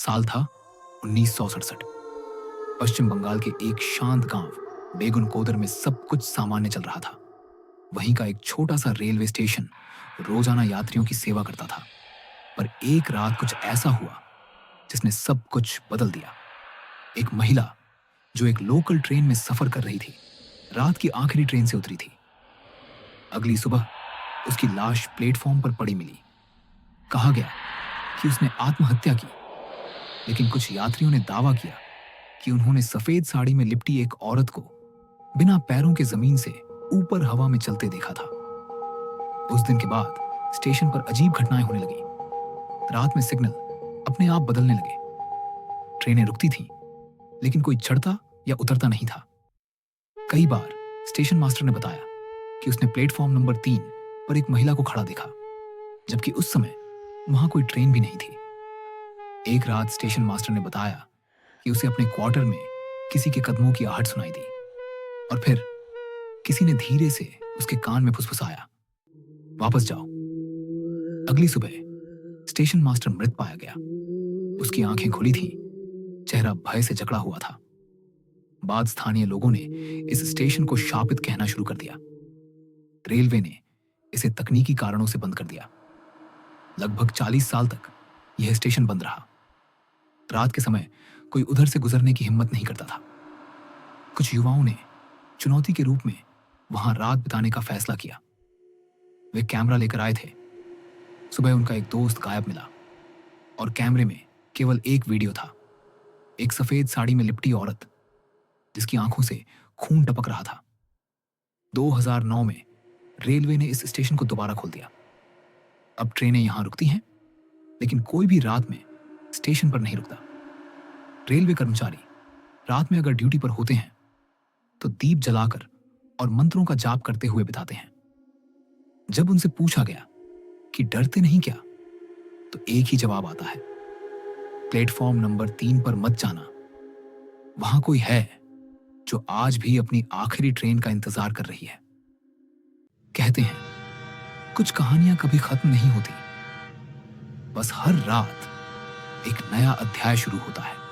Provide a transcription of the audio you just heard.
साल था 1967। पश्चिम बंगाल के एक शांत गांव बेगुनकोदर में सब कुछ सामान्य चल रहा था। वहीं का एक छोटा सा रेलवे स्टेशन रोजाना यात्रियों की सेवा करता था। पर एक रात कुछ ऐसा हुआ जिसने सब कुछ बदल दिया। एक महिला जो एक लोकल ट्रेन में सफर कर रही थी, रात की आखिरी ट्रेन से उतरी थी। अगली सुबह उसकी लाश प्लेटफॉर्म पर पड़ी मिली। कहा गया कि उसने आत्महत्या की, लेकिन कुछ यात्रियों ने दावा किया कि उन्होंने सफेद साड़ी में लिपटी एक औरत को बिना पैरों के जमीन से ऊपर हवा में चलते देखा था। उस दिन के बाद स्टेशन पर अजीब घटनाएं होने लगी। रात में सिग्नल अपने आप बदलने लगे। ट्रेनें रुकती थीं, लेकिन कोई चढ़ता या उतरता नहीं था। कई बार स्टेशन मास्टर ने बताया कि उसने प्लेटफॉर्म नंबर 3 पर एक महिला को खड़ा देखा, जबकि उस समय वहां कोई ट्रेन भी नहीं थी। एक रात स्टेशन मास्टर ने बताया कि उसे अपने क्वार्टर में किसी के कदमों की आहट सुनाई दी, और फिर किसी ने धीरे से उसके कान में फुसफुसाया, वापस जाओ। अगली सुबह स्टेशन मास्टर मृत पाया गया। उसकी आंखें खुली थीं, चेहरा भय से जकड़ा हुआ था। बाद स्थानीय लोगों ने इस स्टेशन को शापित कहना शुरू कर दिया। रेलवे ने इसे तकनीकी कारणों से बंद कर दिया। लगभग 40 साल तक यह स्टेशन बंद रहा। रात के समय कोई उधर से गुजरने की हिम्मत नहीं करता था। कुछ युवाओं ने चुनौती के रूप में वहां रात बिताने का फैसला किया। वे कैमरा लेकर आए थे। सुबह उनका एक दोस्त गायब मिला और कैमरे में केवल एक वीडियो था। एक सफेद साड़ी में लिपटी औरत जिसकी आंखों से खून टपक रहा था। 2009 में रेलवे ने इस स्टेशन को दोबारा खोल दिया। अब ट्रेनें यहां रुकती हैं, लेकिन कोई भी रात में स्टेशन पर नहीं रुकता। रेलवे कर्मचारी रात में अगर ड्यूटी पर होते हैं तो दीप जलाकर और मंत्रों का जाप करते हुए बिताते हैं। जब उनसे पूछा गया कि डरते नहीं क्या, तो एक ही जवाब आता है, प्लेटफॉर्म नंबर 3 पर मत जाना। वहां कोई है जो आज भी अपनी आखिरी ट्रेन का इंतजार कर रही है। कहते हैं कुछ कहानियां कभी खत्म नहीं होती, बस हर रात एक नया अध्याय शुरू होता है।